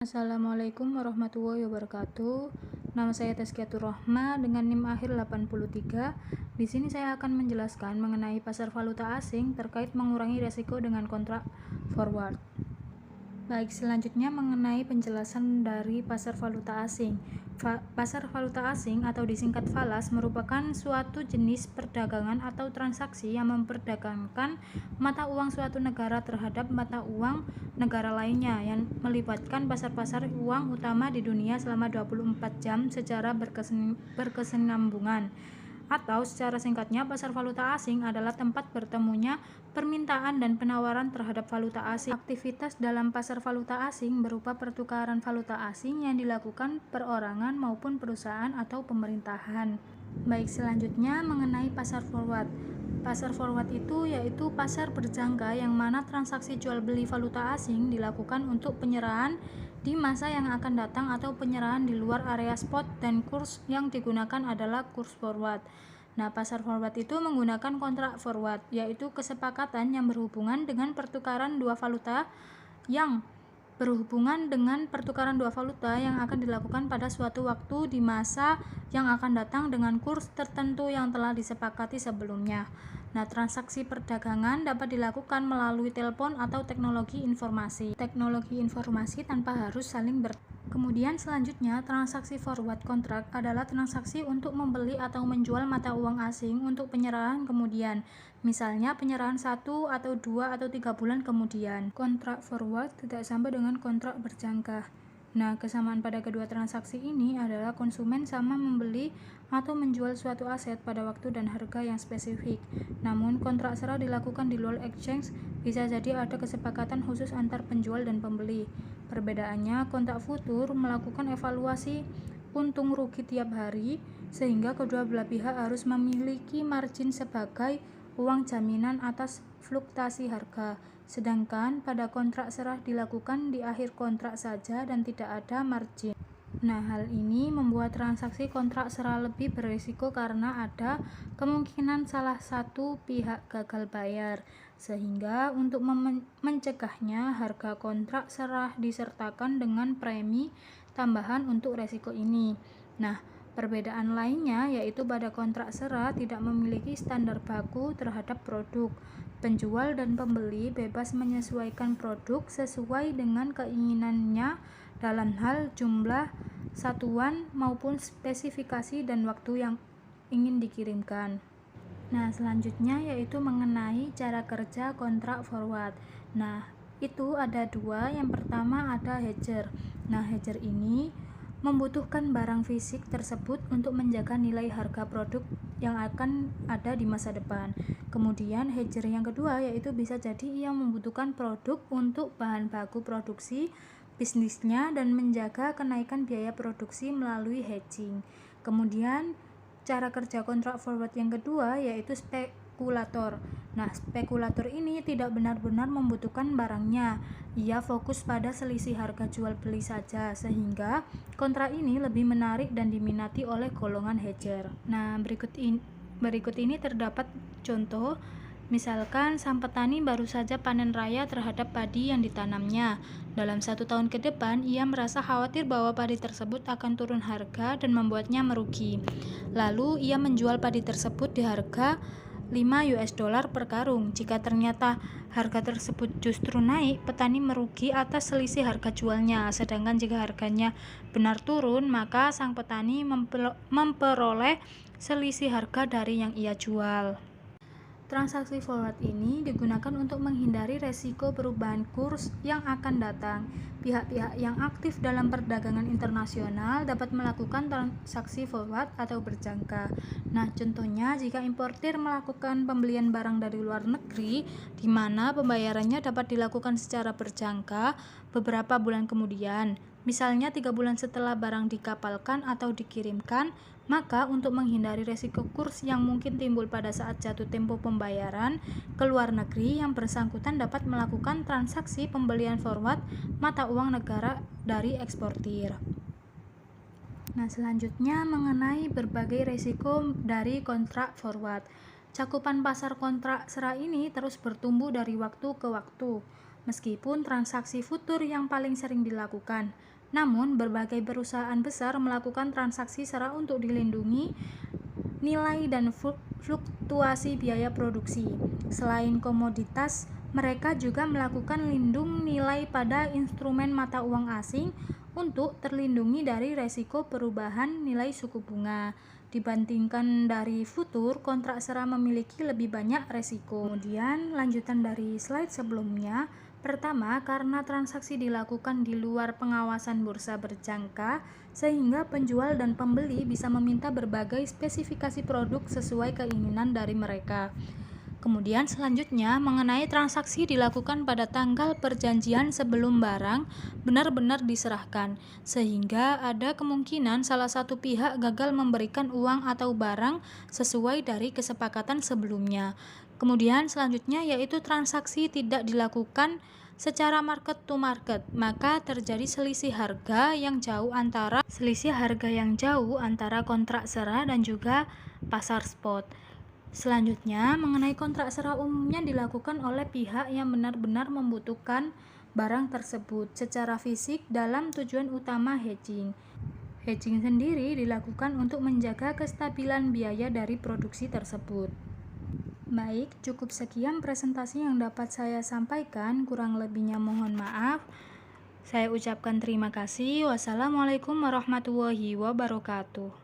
Assalamualaikum warahmatullahi wabarakatuh. Nama saya Tazkiyatur Rahma dengan NIM akhir 83. Di sini saya akan menjelaskan mengenai pasar valuta asing terkait mengurangi resiko dengan kontrak forward. Baik, selanjutnya mengenai penjelasan dari pasar valuta asing. Pasar valuta asing atau disingkat falas merupakan suatu jenis perdagangan atau transaksi yang memperdagangkan mata uang suatu negara terhadap mata uang negara lainnya yang melibatkan pasar-pasar uang utama di dunia selama 24 jam secara berkesinambungan. Atau secara singkatnya, pasar valuta asing adalah tempat bertemunya permintaan dan penawaran terhadap valuta asing. Aktivitas dalam pasar valuta asing berupa pertukaran valuta asing yang dilakukan perorangan maupun perusahaan atau pemerintahan. Baik, selanjutnya mengenai pasar forward. Pasar forward itu yaitu pasar berjangka yang mana transaksi jual beli valuta asing dilakukan untuk penyerahan di masa yang akan datang atau penyerahan di luar area spot, dan kurs yang digunakan adalah kurs forward. Nah, pasar forward itu menggunakan kontrak forward, yaitu kesepakatan yang berhubungan dengan pertukaran dua valuta yang akan dilakukan pada suatu waktu di masa yang akan datang dengan kurs tertentu yang telah disepakati sebelumnya. Nah, transaksi perdagangan dapat dilakukan melalui telepon atau teknologi informasi tanpa harus saling Kemudian selanjutnya, transaksi forward contract adalah transaksi untuk membeli atau menjual mata uang asing untuk penyerahan kemudian. Misalnya penyerahan 1 atau 2 atau 3 bulan kemudian. Kontrak forward tidak sama dengan kontrak berjangka. Nah, kesamaan pada kedua transaksi ini adalah konsumen sama membeli atau menjual suatu aset pada waktu dan harga yang spesifik. Namun, kontrak serah dilakukan di luar exchange, bisa jadi ada kesepakatan khusus antar penjual dan pembeli. Perbedaannya, kontrak futur melakukan evaluasi untung rugi tiap hari, sehingga kedua belah pihak harus memiliki margin sebagai uang jaminan atas fluktuasi harga. Sedangkan pada kontrak serah dilakukan di akhir kontrak saja dan tidak ada margin. Nah, hal ini membuat transaksi kontrak serah lebih berisiko karena ada kemungkinan salah satu pihak gagal bayar, sehingga untuk mencegahnya harga kontrak serah disertakan dengan premi tambahan untuk resiko ini. Nah, perbedaan lainnya yaitu pada kontrak serah tidak memiliki standar baku terhadap produk. Penjual dan pembeli bebas menyesuaikan produk sesuai dengan keinginannya dalam hal jumlah satuan maupun spesifikasi dan waktu yang ingin dikirimkan. Nah, selanjutnya yaitu mengenai cara kerja kontrak forward. Nah, itu ada dua. Yang pertama ada hedger. Nah, hedger ini membutuhkan barang fisik tersebut untuk menjaga nilai harga produk yang akan ada di masa depan. Kemudian hedger yang kedua yaitu bisa jadi ia membutuhkan produk untuk bahan baku produksi bisnisnya dan menjaga kenaikan biaya produksi melalui hedging. Kemudian cara kerja kontrak forward yang kedua yaitu spekulator. Nah, spekulator ini tidak benar-benar membutuhkan barangnya. Ia fokus pada selisih harga jual beli saja, sehingga kontrak ini lebih menarik dan diminati oleh golongan hedger. Nah, berikut ini terdapat contoh. Misalkan sang petani baru saja panen raya terhadap padi yang ditanamnya. Dalam 1 tahun ke depan, ia merasa khawatir bahwa padi tersebut akan turun harga dan membuatnya merugi. Lalu, ia menjual padi tersebut di harga $5 per karung. Jika ternyata harga tersebut justru naik, petani merugi atas selisih harga jualnya. Sedangkan jika harganya benar turun, maka sang petani memperoleh selisih harga dari yang ia jual. Transaksi forward ini digunakan untuk menghindari resiko perubahan kurs yang akan datang. Pihak-pihak yang aktif dalam perdagangan internasional dapat melakukan transaksi forward atau berjangka. Nah, contohnya jika importir melakukan pembelian barang dari luar negeri, di mana pembayarannya dapat dilakukan secara berjangka beberapa bulan kemudian, misalnya 3 bulan setelah barang dikapalkan atau dikirimkan, maka untuk menghindari resiko kurs yang mungkin timbul pada saat jatuh tempo pembayaran ke luar negeri, yang bersangkutan dapat melakukan transaksi pembelian forward mata uang negara dari eksportir. Nah, selanjutnya mengenai berbagai resiko dari kontrak forward. Cakupan pasar kontrak serah ini terus bertumbuh dari waktu ke waktu. meskipun transaksi futur yang paling sering dilakukan. Namun, berbagai perusahaan besar melakukan transaksi SERA untuk dilindungi nilai dan fluktuasi biaya produksi. Selain komoditas, mereka juga melakukan lindung nilai pada instrumen mata uang asing untuk terlindungi dari resiko perubahan nilai suku bunga. Dibandingkan dari futur, kontrak SERA memiliki lebih banyak resiko. Kemudian, lanjutan dari slide sebelumnya. Pertama, karena transaksi dilakukan di luar pengawasan bursa berjangka, sehingga penjual dan pembeli bisa meminta berbagai spesifikasi produk sesuai keinginan dari mereka. Kemudian selanjutnya mengenai transaksi dilakukan pada tanggal perjanjian sebelum barang benar-benar diserahkan, sehingga ada kemungkinan salah satu pihak gagal memberikan uang atau barang sesuai dari kesepakatan sebelumnya. Kemudian selanjutnya yaitu transaksi tidak dilakukan secara market to market, maka terjadi selisih harga yang jauh antara kontrak SERA dan juga pasar spot. Selanjutnya, mengenai kontrak SERA umumnya dilakukan oleh pihak yang benar-benar membutuhkan barang tersebut secara fisik dalam tujuan utama hedging. Hedging sendiri dilakukan untuk menjaga kestabilan biaya dari produksi tersebut. Baik, cukup sekian presentasi yang dapat saya sampaikan, kurang lebihnya mohon maaf. Saya ucapkan terima kasih. Wassalamualaikum warahmatullahi wabarakatuh.